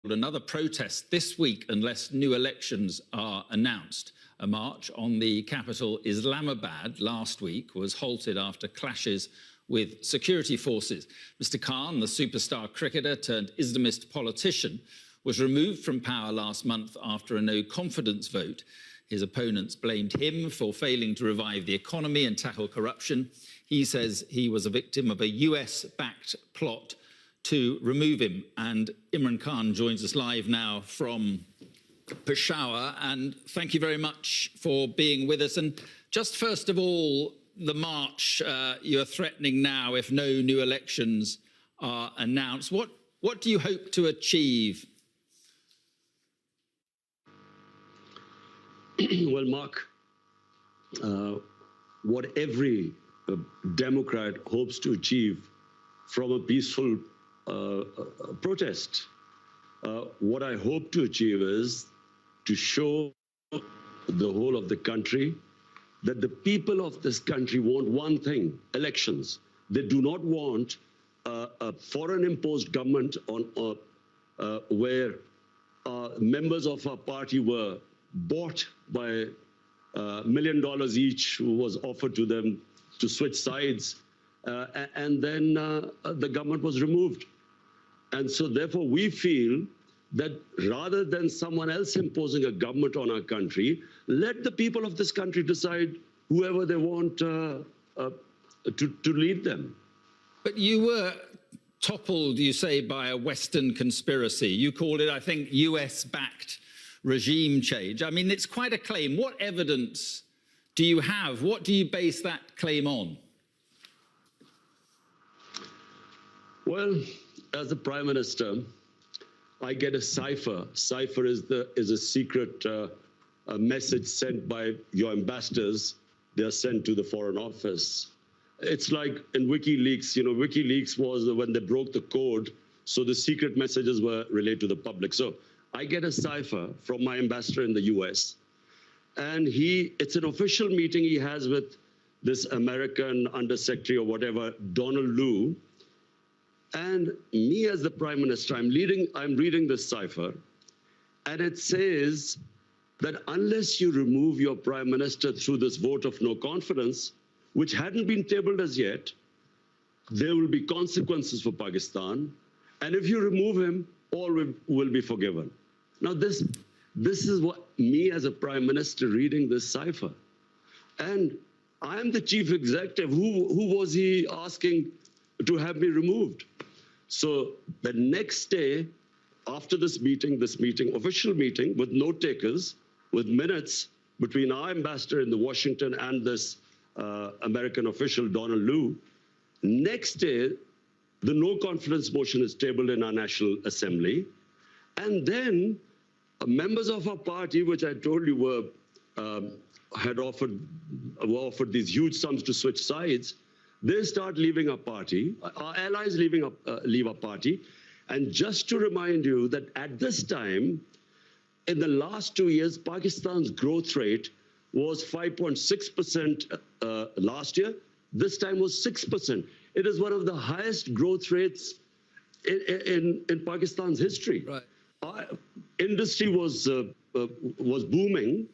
another protest this week unless new elections are announced. A march on the capital Islamabad last week was halted after clashes with security forces. Mr. Khan, the superstar cricketer turned Islamist politician, was removed from power last month after a no-confidence vote. His opponents blamed him for failing to revive the economy and tackle corruption. He says he was a victim of a US-backed plot to remove him. And Imran Khan joins us live now from Peshawar. And thank you very much for being with us. And just first of all, the march you're threatening now if no new elections are announced. What do you hope to achieve? Well, Mark, what every Democrat hopes to achieve from a peaceful protest, what I hope to achieve is to show the whole of the country that the people of this country want one thing: elections. They do not want a foreign-imposed government on where members of our party were bought by $1 million each, who was offered to them to switch sides, and then the government was removed. And so therefore we feel that rather than someone else imposing a government on our country, let the people of this country decide whoever they want to lead them. But you were toppled, you say, by a Western conspiracy. You called it, I think, US-backed regime change. I mean, it's quite a claim. What evidence do you have? What do you base that claim on? Well, as the Prime Minister, I get a cipher. Cipher is a secret message sent by your ambassadors. They are sent to the Foreign Office. It's like in WikiLeaks. You know, WikiLeaks was when they broke the code, so the secret messages were relayed to the public. So I get a cipher from my ambassador in the US, and it's an official meeting he has with this American undersecretary or whatever, Donald Lu. And me as the Prime Minister, I'm reading this cipher, and it says that unless you remove your Prime Minister through this vote of no confidence, which hadn't been tabled as yet, there will be consequences for Pakistan. And if you remove him, all will be forgiven. Now, this is what me as a Prime Minister reading this cipher. And I'm the chief executive. Who was he asking to have me removed? So the next day, after this meeting, official meeting with note takers, with minutes between our ambassador in Washington and this American official, Donald Lu, next day, the no confidence motion is tabled in our National Assembly. And then members of our party, which I told you were offered these huge sums to switch sides, they start leaving our party. Our allies leave our party. And just to remind you that at this time, in the last 2 years, Pakistan's growth rate was 5.6% last year. This time was 6%. It is one of the highest growth rates in Pakistan's history. Right. Our industry was booming,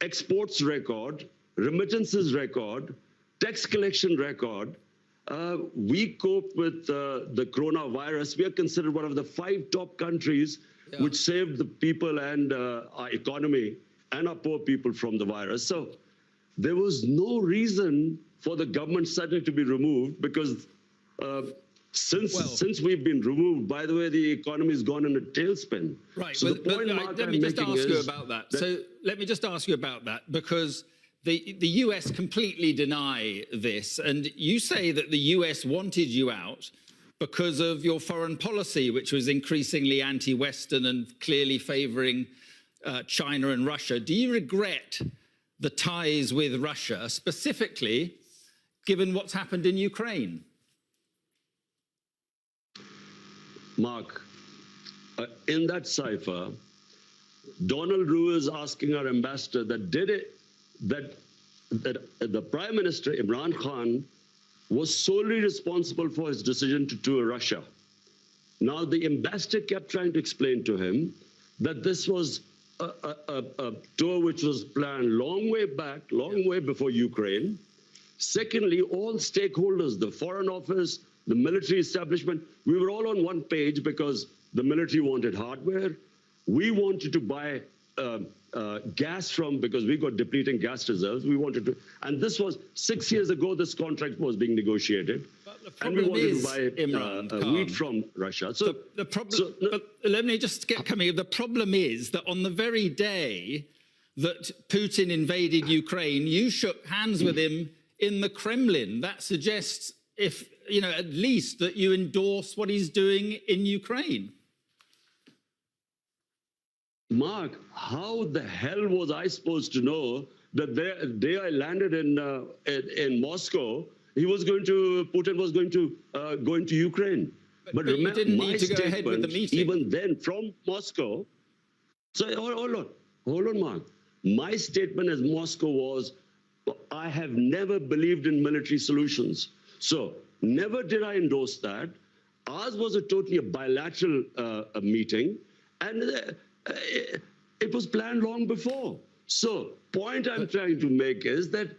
exports record, remittances record, tax collection record. We cope with the coronavirus. We are considered one of the 5 top countries which saved the people and our economy and our poor people from the virus. So there was no reason for the government suddenly to be removed, because since we've been removed, by the way, the economy has gone in a tailspin. Right. So the point, Mark, let me just ask you about that. So let me just ask you about that, because the US completely deny this, and you say that the US wanted you out because of your foreign policy, which was increasingly anti-Western and clearly favouring China and Russia. Do you regret the ties with Russia, specifically given what's happened in Ukraine? Mark, in that cipher, Donald Lu is asking our ambassador that the Prime Minister, Imran Khan, was solely responsible for his decision to tour Russia. Now, the ambassador kept trying to explain to him that this was a tour which was planned long way back, long way before Ukraine. Secondly, all stakeholders, the Foreign Office, the military establishment, we were all on one page because the military wanted hardware. We wanted to buy gas from, because we got depleting gas reserves. We wanted to, and this was 6 years ago, this contract was being negotiated. And we wanted to buy Imran, wheat from Russia. So the problem, but let me just get coming. The problem is that on the very day that Putin invaded Ukraine, you shook hands with him in the Kremlin. That suggests, if you know, at least that you endorse what he's doing in Ukraine. Mark, how the hell was I supposed to know that the day I landed in Moscow, Putin was going to go into Ukraine? But remember, you didn't need to go ahead with the meeting. Even then, from Moscow. So hold on, Mark. My statement as Moscow was, I have never believed in military solutions. So never did I endorse that. Ours was a totally bilateral meeting, and it was planned long before. So point I'm trying to make is that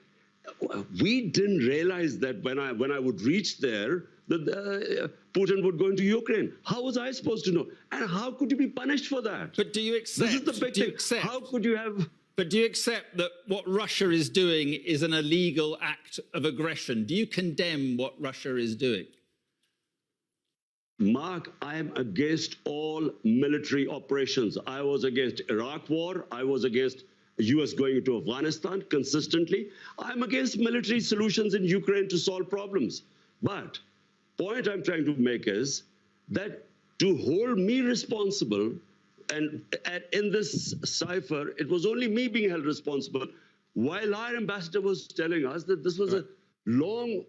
we didn't realize that when I would reach there, that Putin would go into Ukraine. How was I supposed to know? And how could you be punished for that? But do you accept? This is the big thing. How could you have? But do you accept that what Russia is doing is an illegal act of aggression? Do you condemn what Russia is doing? Mark, I am against all military operations. I was against Iraq war. I was against US going into Afghanistan consistently. I'm against military solutions in Ukraine to solve problems. But point I'm trying to make is that to hold me responsible, and in this cipher, it was only me being held responsible, while our ambassador was telling us that this was a long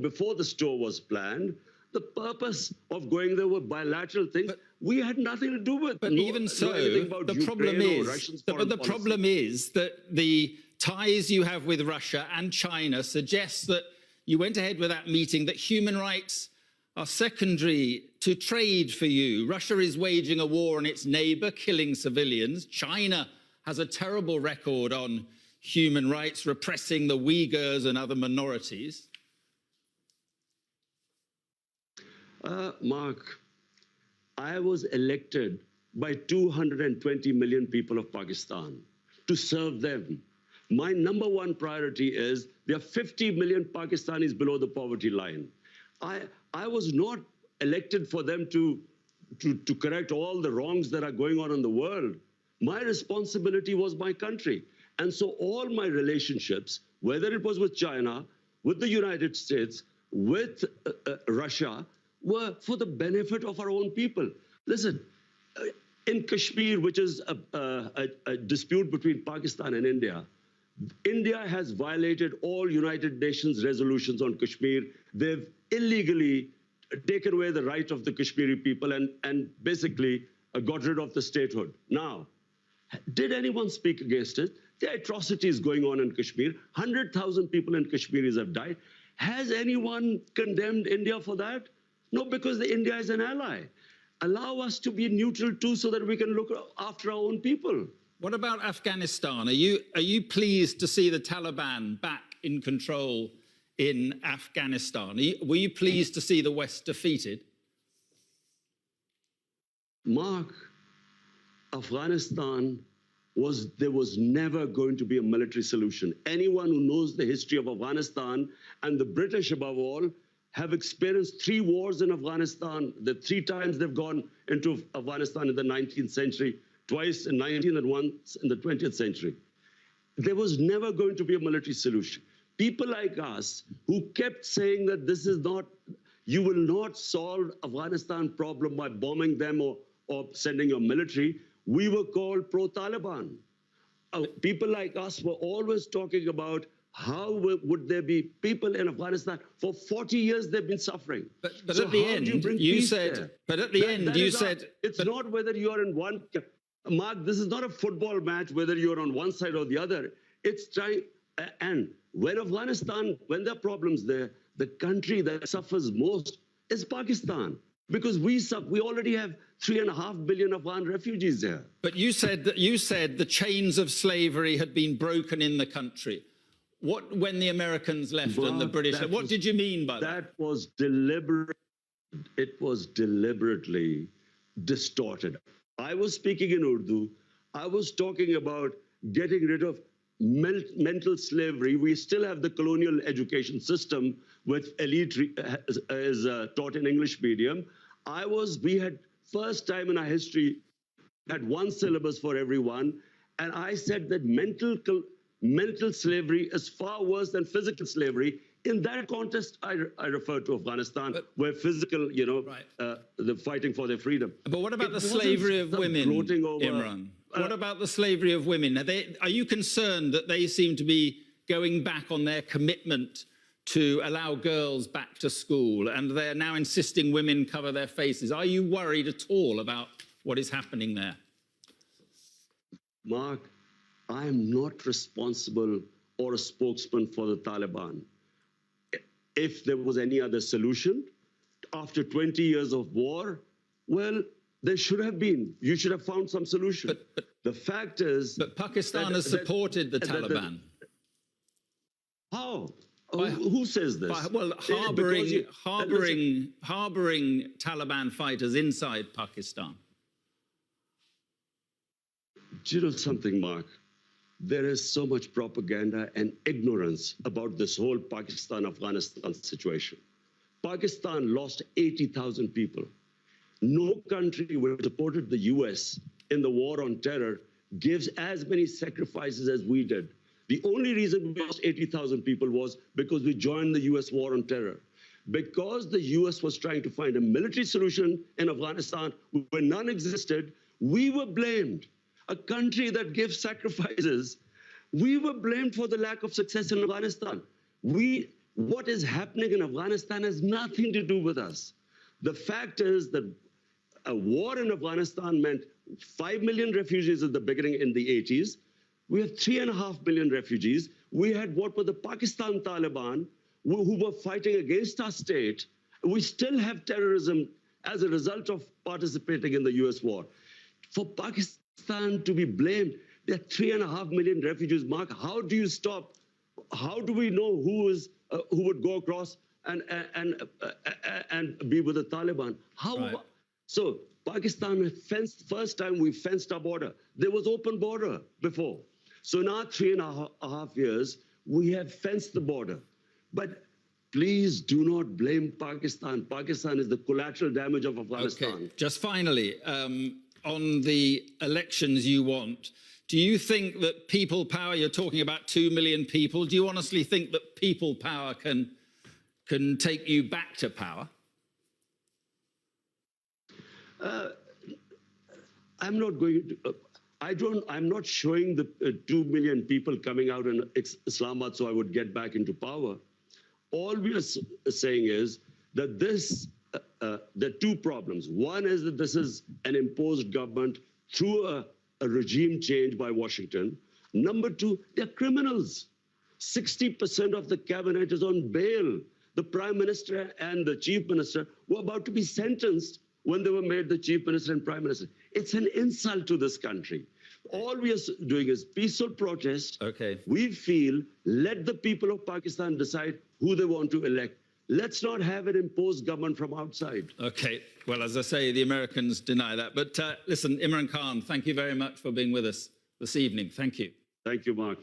before the tour was planned. The purpose of going there were bilateral things. But we had nothing to do with. But even so, the problem is that the ties you have with Russia and China suggests that you went ahead with that meeting, that human rights are secondary to trade for you. Russia is waging a war on its neighbor, killing civilians. China has a terrible record on human rights, repressing the Uyghurs and other minorities. Mark, I was elected by 220 million people of Pakistan to serve them. My number one priority is there are 50 million Pakistanis below the poverty line. I was not elected for them to correct all the wrongs that are going on in the world. My responsibility was my country. And so all my relationships, whether it was with China, with the United States, with Russia, were for the benefit of our own people. Listen, in Kashmir, which is a dispute between Pakistan and India, India has violated all United Nations resolutions on Kashmir. They've illegally taken away the right of the Kashmiri people and basically got rid of the statehood. Now, did anyone speak against it? The atrocities going on in Kashmir, 100,000 people in Kashmiris have died. Has anyone condemned India for that? No, because India is an ally. Allow us to be neutral too so that we can look after our own people. What about Afghanistan? Are you pleased to see the Taliban back in control in Afghanistan? Were you pleased to see the West defeated? Mark, Afghanistan there was never going to be a military solution. Anyone who knows the history of Afghanistan, and the British above all, have experienced 3 wars in Afghanistan. The 3 times they've gone into Afghanistan in the 19th century, twice in 19th and once in the 20th century. There was never going to be a military solution. People like us who kept saying that this is not, you will not solve Afghanistan problem by bombing them or sending your military, we were called pro-Taliban. People like us were always talking about how would there be people in Afghanistan? For 40 years, they've been suffering. But so at the end, you said, it's not whether you are in one, Mark, this is not a football match, whether you're on one side or the other. It's trying, and when Afghanistan, when there are problems there, the country that suffers most is Pakistan. because we already have 3.5 billion Afghan refugees there. But you said the chains of slavery had been broken in the country. What, when the Americans left and the British, what did you mean by that? That was deliberate. It was deliberately distorted. I was speaking in Urdu. I was talking about getting rid of mental slavery. We still have the colonial education system with elite is taught in English medium. We had first time in our history had one syllabus for everyone, and I said that mental slavery is far worse than physical slavery. In that context, I refer to Afghanistan, where physical, the fighting for their freedom. But what about the slavery of women, Imran? What about the slavery of women? Are you concerned that they seem to be going back on their commitment to allow girls back to school, and they're now insisting women cover their faces? Are you worried at all about what is happening there? Mark, I am not responsible or a spokesman for the Taliban. If there was any other solution, after 20 years of war, well, there should have been. You should have found some solution. But the fact is... But Pakistan has supported the Taliban. How? Who says this? Well, harboring Taliban fighters inside Pakistan. Do you know something, Mark? There is so much propaganda and ignorance about this whole Pakistan-Afghanistan situation. Pakistan lost 80,000 people. No country which supported the US in the war on terror gives as many sacrifices as we did. The only reason we lost 80,000 people was because we joined the US war on terror. Because the US was trying to find a military solution in Afghanistan where none existed, we were blamed. A country that gives sacrifices, we were blamed for the lack of success in Afghanistan. What is happening in Afghanistan has nothing to do with us. The fact is that a war in Afghanistan meant 5 million refugees at the beginning in the 80s. We have 3.5 million refugees. We had what were the Pakistan Taliban who were fighting against our state. We still have terrorism as a result of participating in the US war. For Pakistan to be blamed, there are 3.5 million refugees. Mark, how do you stop? How do we know who would go across and be with the Taliban? How? Right. So Pakistan fenced, first time we fenced our border. There was open border before. So now 3.5 years, we have fenced the border. But please do not blame Pakistan. Pakistan is the collateral damage of Afghanistan. Okay. Just finally, on the elections you want, do you think that people power, you're talking about 2 million people, do you honestly think that people power can take you back to power? I'm not going to... I'm not showing the 2 million people coming out in Islamabad so I would get back into power. All we are saying is that there are two problems. One is that this is an imposed government through a regime change by Washington. Number two, they're criminals. 60% of the cabinet is on bail. The prime minister and the chief minister were about to be sentenced when they were made the chief minister and prime minister. It's an insult to this country. All we are doing is peaceful protest. Okay. We feel, let the people of Pakistan decide who they want to elect. Let's not have an imposed government from outside. Okay. Well, as I say, the Americans deny that. But listen, Imran Khan, thank you very much for being with us this evening. Thank you. Thank you, Mark.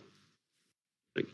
Thank you.